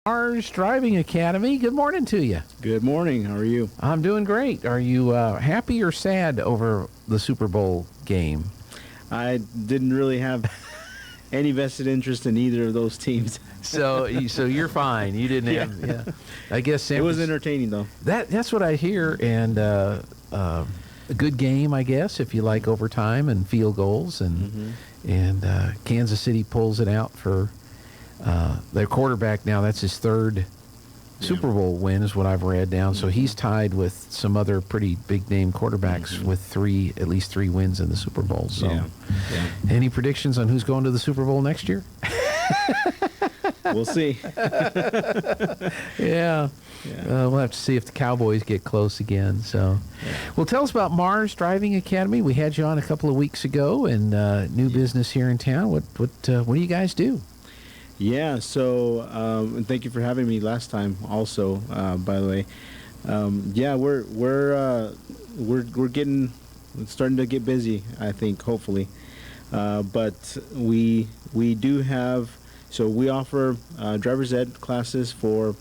Mars Driving Academy. Good morning to you. Good morning. How are you? I'm doing great. Are you happy or sad over the Super Bowl game? I didn't really have any vested interest in either of those teams. So you're fine. You didn't have. Yeah. I guess it was entertaining though. That's what I hear, and a good game, I guess, if you like overtime and field goals, and Kansas City pulls it out for their quarterback. Now that's his third Super Bowl win, is what I've read down. So he's tied with some other pretty big name quarterbacks with at least three wins in the Super Bowl. So, any predictions on who's going to the Super Bowl next year? We'll see. We'll have to see if the Cowboys get close again. So, well, tell us about Mars Driving Academy. We had you on a couple of weeks ago, and new business here in town. What do you guys do? Yeah, so and thank you for having me last time. Also, by the way, we're starting to get busy. I think, hopefully, but we do have. So we offer driver's ed classes for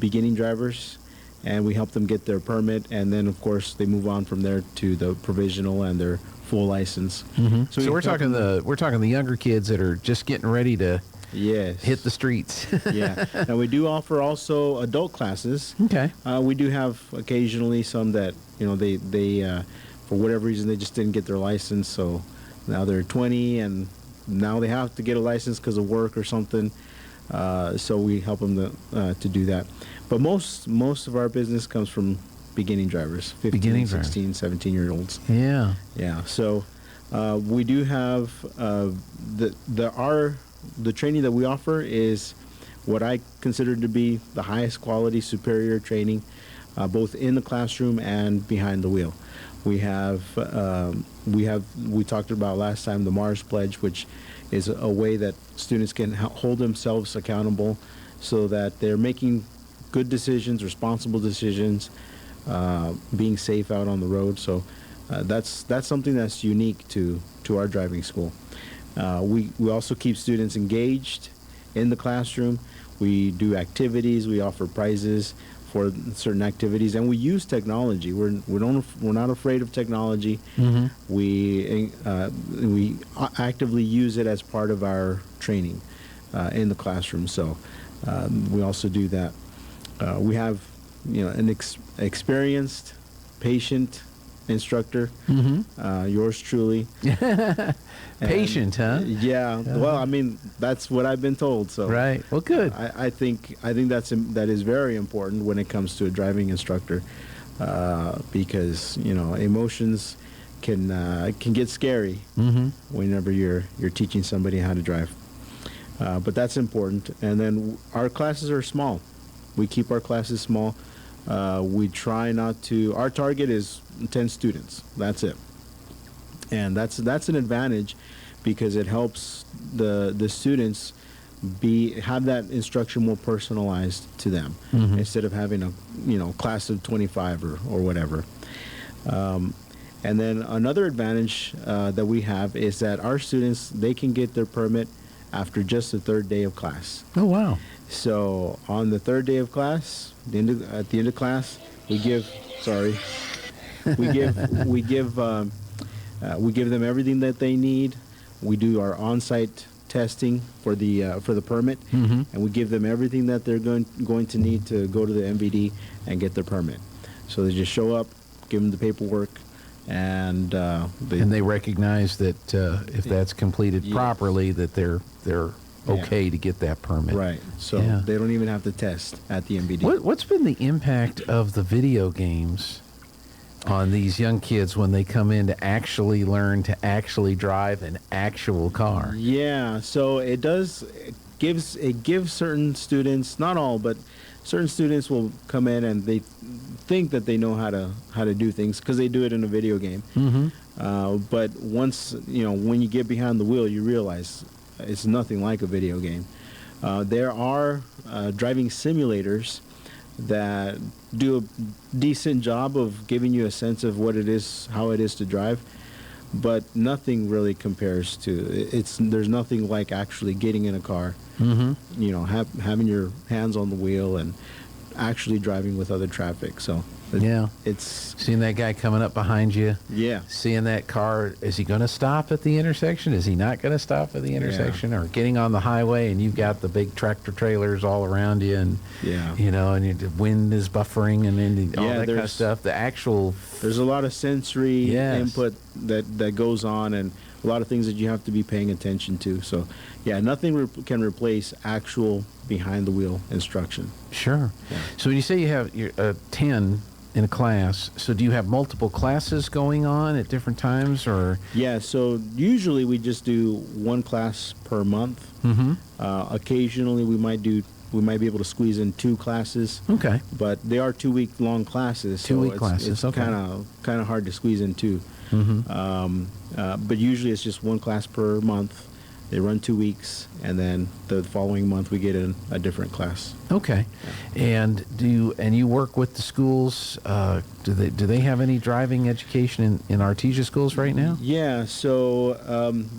beginning drivers, and we help them get their permit, and then of course they move on from there to the provisional and their full license. Mm-hmm. So we're talking the younger kids that are just getting ready to hit the streets. Yeah, and we do offer also adult classes. Okay. We do have occasionally some that they for whatever reason they just didn't get their license, so now they're 20 and now they have to get a license because of work or something. So we help them to do that. But most of our business comes from beginning drivers, 15, 16, 17-year-olds. Yeah. Yeah. So we do have the training that we offer is what I consider to be the highest quality, superior training, both in the classroom and behind the wheel. We talked about last time the Mars Pledge, which is a way that students can hold themselves accountable so that they're making good decisions, responsible decisions, being safe out on the road. So that's something that's unique to our driving school. We also keep students engaged in the classroom. We do activities. We offer prizes for certain activities, and we use technology. We're not afraid of technology. Mm-hmm. We actively use it as part of our training in the classroom. So we also do that. We have an experienced, patient instructor. Mm-hmm. Yours truly. Patient, huh? Yeah. Well, I mean, that's what I've been told. So right. Well, good. I think that is very important when it comes to a driving instructor, because emotions can get scary whenever you're teaching somebody how to drive. But that's important. And then our classes are small. We keep our classes small. We try not to. Our target is 10 students. That's it. And that's an advantage because it helps the students have that instruction more personalized to them instead of having a class of 25 or whatever. And then another advantage that we have is that our students, they can get their permit after just the third day of class. Oh, wow. So on the third day of class, at the end of class, we give them everything that they need. We do our on-site testing for the permit, and we give them everything that they're going to need to go to the MVD and get their permit. So they just show up, give them the paperwork, and they recognize that if that's completed properly, that they're okay to get that permit. Right. So they don't even have to test at the MVD. What's been the impact of the video games on these young kids when they come in to actually learn to actually drive an actual car? Yeah, so it gives certain students, not all, but certain students will come in and they think that they know how to do things because they do it in a video game. But once when you get behind the wheel, you realize it's nothing like a video game. There are driving simulators that do a decent job of giving you a sense of what it is, how it is to drive. but nothing really compares to it's. There's nothing like actually getting in a car, having your hands on the wheel and actually driving with other traffic. So it's seeing that guy coming up behind you. Yeah. Seeing that car, is he going to stop at the intersection? Is he not going to stop at the intersection? Or getting on the highway and you've got the big tractor trailers all around you, and and the wind is buffering and all that kind of stuff. There's a lot of sensory input that goes on, and a lot of things that you have to be paying attention to. So, nothing can replace actual behind the wheel instruction. Sure. Yeah. So when you say you have 10 in a class, so do you have multiple classes going on at different times, or? Yeah, so usually we just do one class per month. Mm-hmm. Occasionally we might be able to squeeze in 2 classes. Okay. But they are 2-week-long classes. 2-week classes. It's okay. kind of hard to squeeze in 2. Mm-hmm. But usually it's just one class per month. They run 2 weeks, and then the following month we get in a different class. Okay. Yeah. And you work with the schools? Do they have any driving education in Artesia schools right now? Yeah. So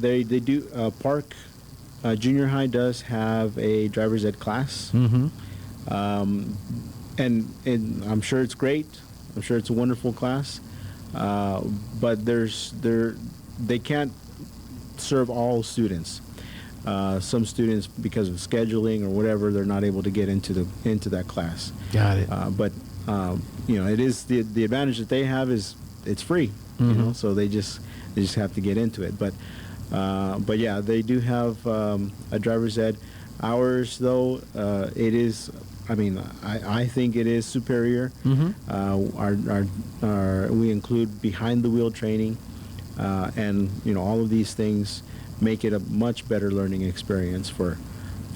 they do. Park Junior High does have a driver's ed class. Mm-hmm. And I'm sure it's great. I'm sure it's a wonderful class. But they can't serve all students. Some students, because of scheduling or whatever, they're not able to get into that class. Got it. But it is the advantage that they have is it's free. Mm-hmm. So they just have to get into it. But yeah, they do have a driver's ed. Ours, though, it is. I mean, I think it is superior. Mm-hmm. We include behind the wheel training, and all of these things make it a much better learning experience for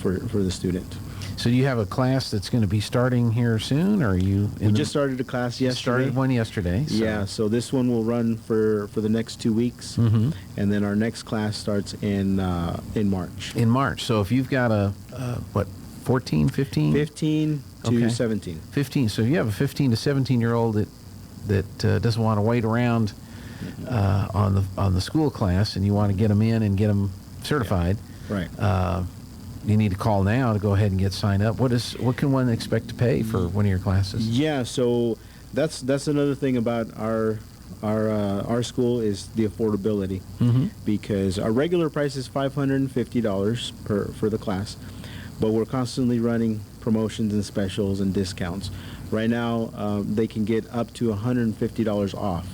the student. So do you have a class that's going to be starting here soon, or are you? We just started a class yesterday. Started one yesterday. So. Yeah, so this one will run for the next 2 weeks, mm-hmm. and then our next class starts in March. In March. So if you've got a 14, 15? 15 to 17. 15. So if you have a 15 to 17-year-old that doesn't want to wait around on the school class, and you want to get them in and get them certified, right? You need to call now to go ahead and get signed up. What can one expect to pay for one of your classes? Yeah, so that's another thing about our school is the affordability, mm-hmm. because our regular price is $550 for the class, but we're constantly running promotions and specials and discounts. Right now, they can get up to $150 off.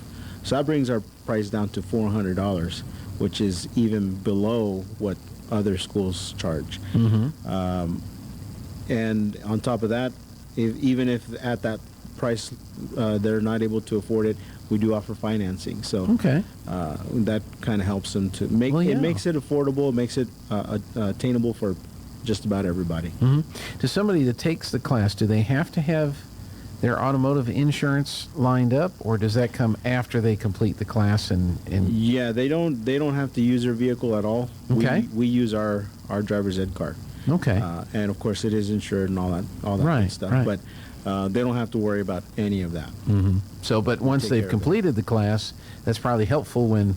So that brings our price down to $400, which is even below what other schools charge. Mm-hmm. And on top of that, even if at that price they're not able to afford it, we do offer financing. So that kind of helps them to make it makes it affordable, it makes it attainable for just about everybody. Mm-hmm. To somebody that takes the class, do they have to have their automotive insurance lined up, or does that come after they complete the class? And yeah, they don't have to use their vehicle at all. Okay. We use our driver's ed card. Okay. And of course it is insured and all that kind of stuff. Right. But they don't have to worry about any of that. Mm-hmm. So, but once they've completed the class, that's probably helpful when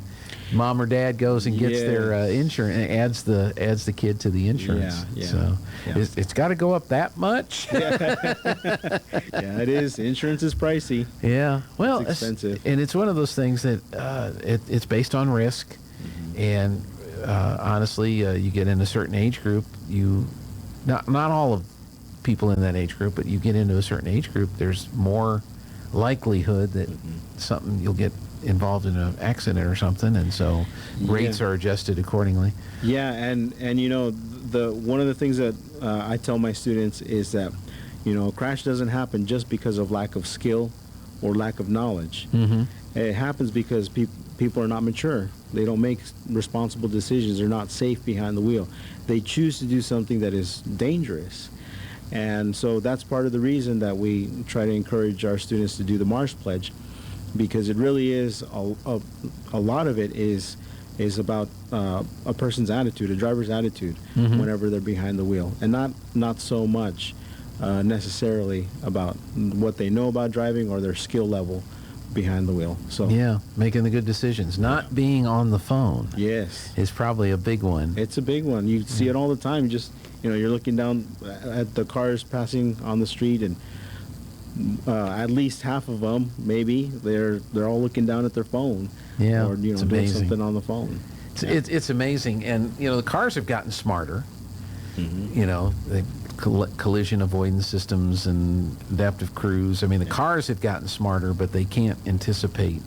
mom or dad goes and gets their insurance and adds the kid to the insurance. Yeah. So it's got to go up that much. Yeah, it is. Insurance is pricey. Yeah, well, it's expensive, and it's one of those things that it's based on risk, mm-hmm. and honestly, you get in a certain age group, not all of people in that age group, but you get into a certain age group, there's more likelihood that mm-hmm. you'll get involved in an accident or something, and so rates are adjusted accordingly. Yeah, and one of the things that I tell my students is that a crash doesn't happen just because of lack of skill or lack of knowledge. Mm-hmm. It happens because people are not mature. They don't make responsible decisions. They're not safe behind the wheel. They choose to do something that is dangerous. And so that's part of the reason that we try to encourage our students to do the Mars Pledge, because it really is a lot of it is about a person's attitude, a driver's attitude, mm-hmm. whenever they're behind the wheel, and not so much necessarily about what they know about driving or their skill level, behind the wheel. So Yeah, making the good decisions. Not being on the phone yes, is probably a big one. it's a big one. You see it all the time. Just you're looking down at the cars passing on the street, and at least half of them, maybe they're all looking down at their phone. Yeah, or it's doing amazing. something on the phone. It's amazing. And, the cars have gotten smarter. The collision avoidance systems and adaptive cruise. I mean, the cars have gotten smarter, but they can't anticipate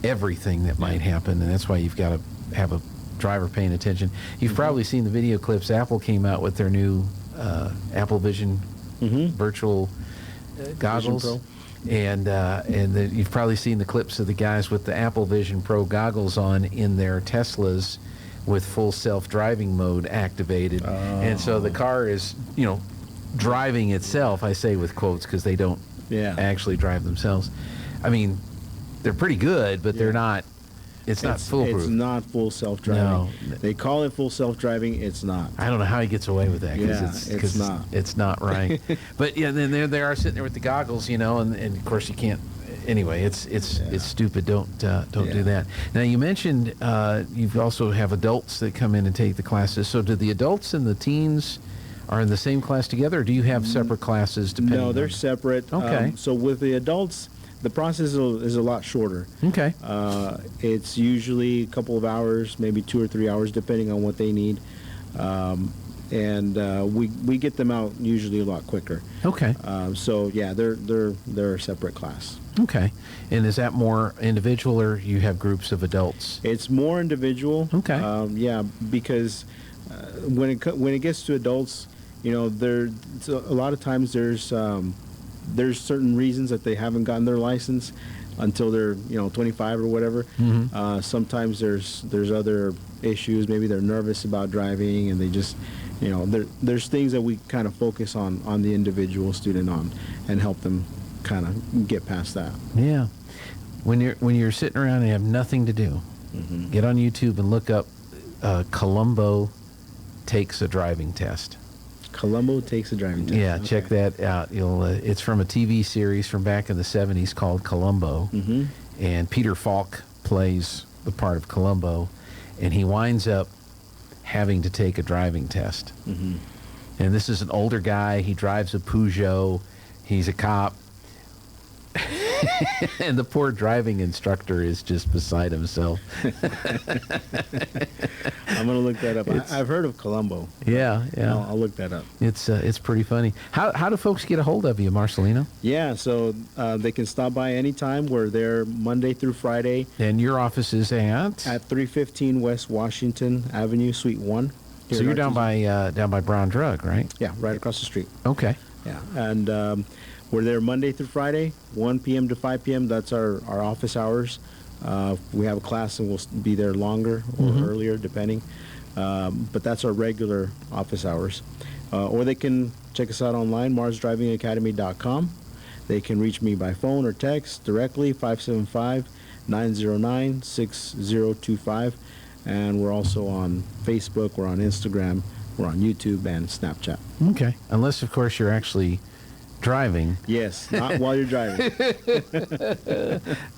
everything that might happen, and that's why you've got to have a driver paying attention. You've probably seen the video clips. Apple came out with their new Apple Vision virtual goggles. Vision Pro. And you've probably seen the clips of the guys with the Apple Vision Pro goggles on in their Teslas with full self-driving mode activated. And so the car is, driving itself, I say with quotes because they don't actually drive themselves. I mean, they're pretty good, but they're not, it's not foolproof. It's not full self-driving. No. They call it full self-driving. It's not. I don't know how he gets away with that. It's not. It's not right. But then they are sitting there with the goggles, and of course you can't. Anyway, it's stupid. Don't do that. Now you mentioned you also have adults that come in and take the classes. So do the adults and the teens are in the same class together, or do you have separate classes? No, they're separate. Okay. So with the adults, the process is a lot shorter. Okay. It's usually a couple of hours, maybe 2 or 3 hours, depending on what they need. And we get them out usually a lot quicker. Okay. So yeah, they're a separate class. Okay. And is that more individual, or you have groups of adults? It's more individual. Okay. Yeah, because when it gets to adults, a lot of times there's certain reasons that they haven't gotten their license until they're 25 or whatever. Sometimes there's other issues. Maybe they're nervous about driving, and they just there's things that we kind of focus on the individual student on and help them kind of get past that. Yeah. When you're sitting around and you have nothing to do, get on YouTube and look up Columbo takes a driving test. Columbo takes a driving test. Yeah, check that out. It's from a TV series from back in the 70s called Columbo. And Peter Falk plays the part of Columbo, and he winds up having to take a driving test. And this is an older guy. He drives a Peugeot. He's a cop. And the poor driving instructor is just beside himself. I'm going to look that up. I've heard of Columbo. Yeah. I'll look that up. It's pretty funny. How do folks get a hold of you, Marcelino? Yeah, so they can stop by anytime. We're there Monday through Friday. And your office is at 315 West Washington Avenue, Suite 1. So you're down by Brown Drug, right? Yeah, right across the street. Okay. Yeah, and we're there Monday through Friday, 1 p.m. to 5 p.m. That's our office hours. We have a class and we'll be there longer or earlier, depending. But that's our regular office hours. Or they can check us out online, marsdrivingacademy.com. They can reach me by phone or text directly, 575-909-6025. And we're also on Facebook, we're on Instagram, we're on YouTube and Snapchat. Okay. Unless, of course, you're actually driving. Yes, not while you're driving.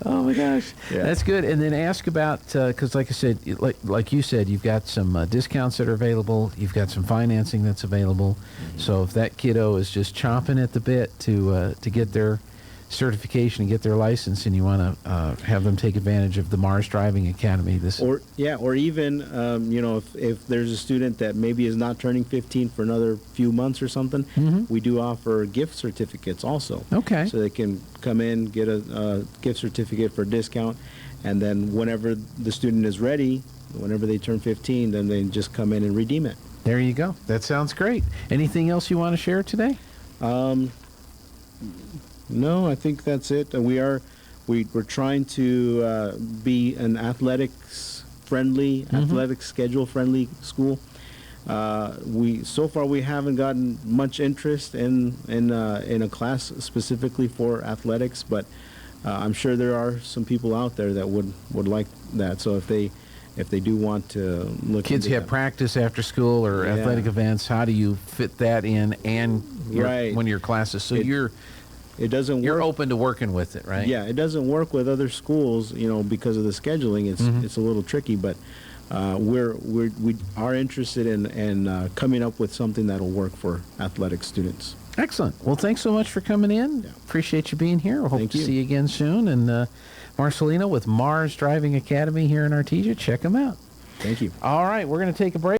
Oh my gosh, Yeah. That's good. And then ask about because, like I said, like you said, you've got some discounts that are available. You've got some financing that's available. So if that kiddo is just chomping at the bit to get their certification and get their license, and you want to have them take advantage of the Mars Driving Academy, or even if there's a student that maybe is not turning 15 for another few months or something, we do offer gift certificates also. Okay. So they can come in, get a gift certificate for a discount, and then whenever the student is ready, whenever they turn 15, then they just come in and redeem it. There you go. That sounds great. Anything else you want to share today? No, I think that's it. We're trying to be an athletics schedule friendly school. So far we haven't gotten much interest in a class specifically for athletics, but I'm sure there are some people out there that would like that. So if they do want to look, kids have practice after school or athletic events. How do you fit that in and when your classes? So It doesn't You're work. open to working with it, right? Yeah, it doesn't work with other schools, because of the scheduling. It's a little tricky, but we are interested in coming up with something that'll work for athletic students. Excellent. Well, thanks so much for coming in. Yeah. Appreciate you being here. We hope Thank to you. see you again soon. And Marcelino with Mars Driving Academy here in Artesia. Check them out. Thank you. All right, we're going to take a break.